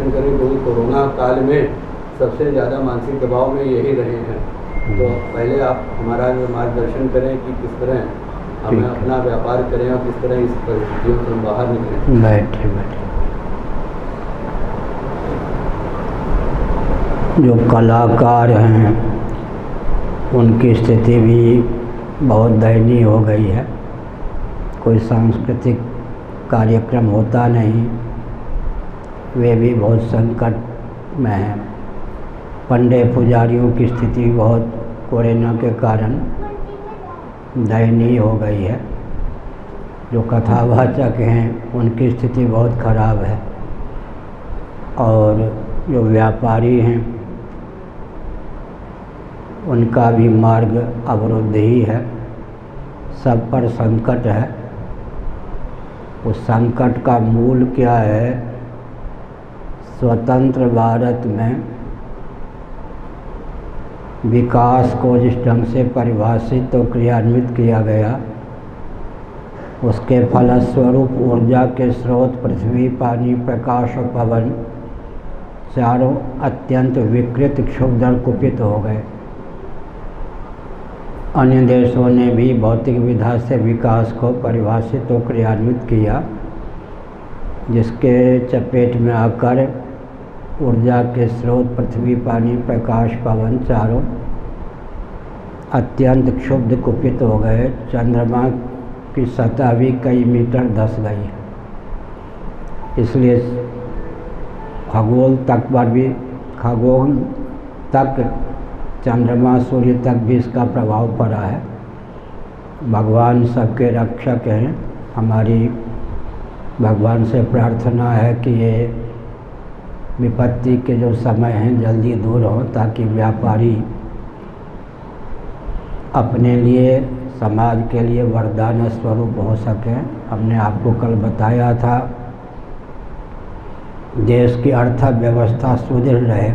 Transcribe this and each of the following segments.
मार्गदर्शन करें, क्योंकि कोरोना काल में सबसे ज़्यादा मानसिक दबाव में यही रहे हैं। तो पहले आप हमारा मार्गदर्शन करें कि किस तरह हमें अपना व्यापार करें और किस तरह इस परिस्थितियों से बाहर निकलें। बैठे बैठे। जो कलाकार हैं उनकी स्थिति भी बहुत दयनीय हो गई है। कोई सांस्कृतिक कार्यक्रम होता नहीं, वे भी बहुत संकट में हैं। पंडे पुजारियों की स्थिति बहुत कोरोना के कारण दयनीय हो गई है। जो कथावाचक हैं उनकी स्थिति बहुत खराब है, और जो व्यापारी हैं उनका भी मार्ग अवरुद्ध ही है। सब पर संकट है। उस संकट का मूल क्या है? स्वतंत्र भारत में विकास को जिस ढंग से परिभाषित और क्रियान्वित किया गया, उसके फलस्वरूप ऊर्जा के स्रोत पृथ्वी, पानी, प्रकाश और पवन चारों अत्यंत विकृत, क्षुब्ध और कुपित हो गए। अन्य देशों ने भी भौतिक विधा से विकास को परिभाषित और क्रियान्वित किया, जिसके चपेट में आकर ऊर्जा के स्रोत पृथ्वी, पानी, प्रकाश, पवन चारों अत्यंत क्षुब्ध, कुपित हो गए। चंद्रमा की सतह भी कई मीटर धंस गई। इसलिए खगोल तक चंद्रमा, सूर्य तक भी इसका प्रभाव पड़ा है। भगवान सबके रक्षक हैं। हमारी भगवान से प्रार्थना है कि ये विपत्ति के जो समय हैं जल्दी दूर हों, ताकि व्यापारी अपने लिए, समाज के लिए वरदान स्वरूप हो सकें। हमने आपको कल बताया था, देश की अर्थव्यवस्था सुदृढ़ रहे,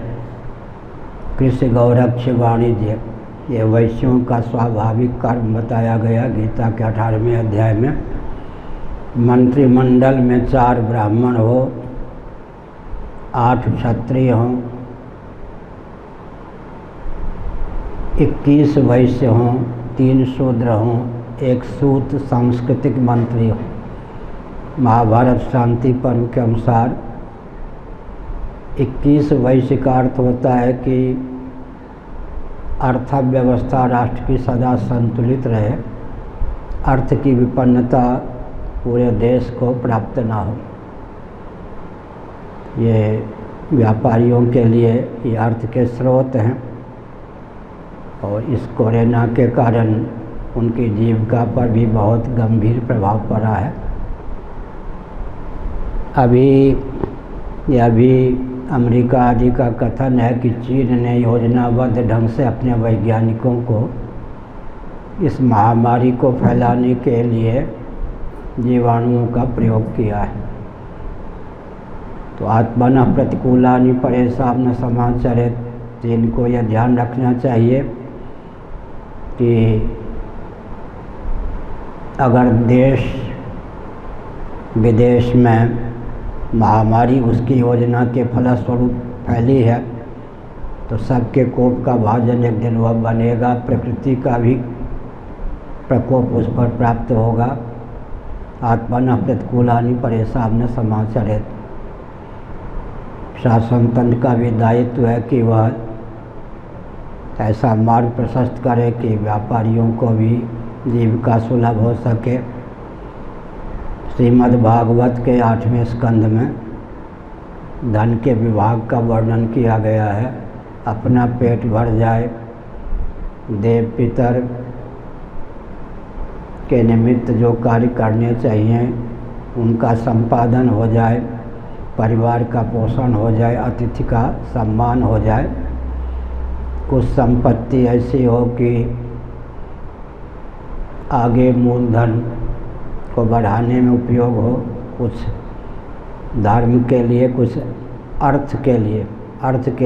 कृषि, गौरक्ष, वाणिज्य, ये वैश्यों का स्वाभाविक कर्म बताया गया गीता के 18वें अध्याय में। मंत्रिमंडल में 4 ब्राह्मण हो, 8 क्षत्रिय हों, 21 वैश्य हों, 3 शूद्र हों, 1 सूत सांस्कृतिक मंत्री हो। महाभारत शांति पर्व के अनुसार 21 वैश्य का अर्थ होता है कि अर्थव्यवस्था राष्ट्र की सदा संतुलित रहे, अर्थ की विपन्नता पूरे देश को प्राप्त ना हो। ये व्यापारियों के लिए ये अर्थ के स्रोत हैं, और इस कोरोना के कारण उनकी जीविका पर भी बहुत गंभीर प्रभाव पड़ा है। अभी अमेरिका आदि का कथन है कि चीन ने योजनाबद्ध ढंग से अपने वैज्ञानिकों को इस महामारी को फैलाने के लिए जीवाणुओं का प्रयोग किया है। तो आत्मनः प्रतिकूलानि परेषां न समाचरेत्। चीन को यह ध्यान रखना चाहिए कि अगर देश विदेश में महामारी उसकी योजना के फलस्वरूप फैली है, तो सबके कोप का भाजन एक दिन वह बनेगा, प्रकृति का भी प्रकोप उस पर प्राप्त होगा। आत्मनः प्रतिकूलानि परेषां न समाचरेत्। शासन तंत्र का भी दायित्व है कि वह ऐसा मार्ग प्रशस्त करे कि व्यापारियों को भी जीविका सुलभ हो सके। श्रीमद् भागवत के 8वें स्कंध में धन के विभाग का वर्णन किया गया है। अपना पेट भर जाए, देव पितर के निमित्त जो कार्य करने चाहिए उनका संपादन हो जाए, परिवार का पोषण हो जाए, अतिथि का सम्मान हो जाए, कुछ संपत्ति ऐसी हो कि आगे मूलधन को बढ़ाने में उपयोग हो, कुछ धर्म के लिए, कुछ अर्थ के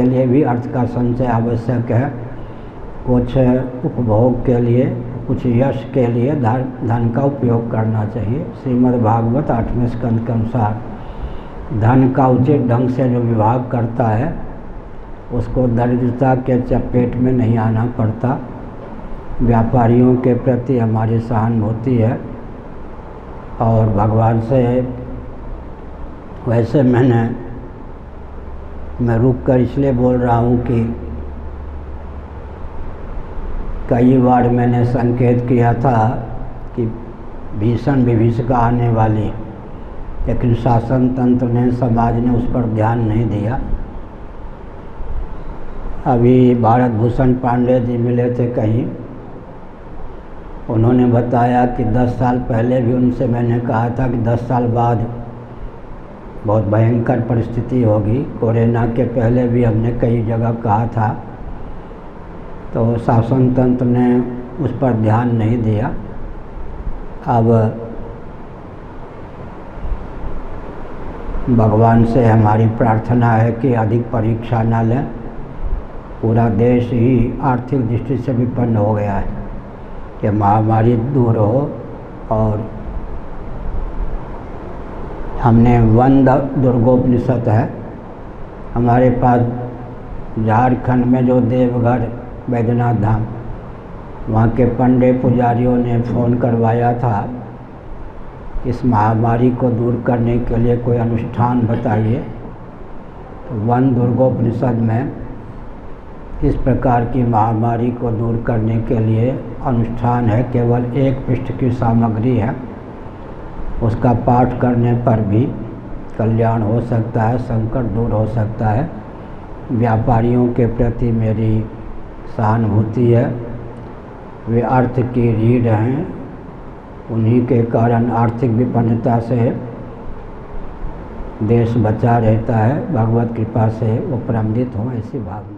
लिए भी अर्थ का संचय आवश्यक है, कुछ उपभोग के लिए, कुछ यश के लिए धन का उपयोग करना चाहिए। श्रीमद् भागवत 8वें स्कंद के अनुसार धन का उचित ढंग से जो विभाग करता है उसको दरिद्रता के चपेट में नहीं आना पड़ता। व्यापारियों के प्रति हमारी सहानुभूति है और भगवान से वैसे मैं रुक कर इसलिए बोल रहा हूँ कि कई बार मैंने संकेत किया था कि भीषण विभीषिका आने वाली, लेकिन शासन तंत्र ने, समाज ने उस पर ध्यान नहीं दिया। अभी भारत भूषण पांडे जी मिले थे कहीं, उन्होंने बताया कि 10 साल पहले भी उनसे मैंने कहा था कि 10 साल बाद बहुत भयंकर परिस्थिति होगी। कोरोना के पहले भी हमने कई जगह कहा था, तो शासन तंत्र ने उस पर ध्यान नहीं दिया। अब भगवान से हमारी प्रार्थना है कि अधिक परीक्षा न लें। पूरा देश ही आर्थिक दृष्टि से विपन्न हो गया है कि महामारी दूर हो। और हमने वन दुर्गोपनिषद है हमारे पास, झारखंड में जो देवघर बैद्यनाथ धाम, वहाँ के पंडित पुजारियों ने फ़ोन करवाया था, इस महामारी को दूर करने के लिए कोई अनुष्ठान बताइए। तो वन दुर्गोपनिषद में इस प्रकार की महामारी को दूर करने के लिए अनुष्ठान है। केवल 1 पृष्ठ की सामग्री है, उसका पाठ करने पर भी कल्याण हो सकता है, संकट दूर हो सकता है। व्यापारियों के प्रति मेरी सहानुभूति है। वे अर्थ की रीढ़ हैं, उन्हीं के कारण आर्थिक विपन्नता से देश बचा रहता है। भगवत कृपा से वो प्रबंधित हों, ऐसी भावना।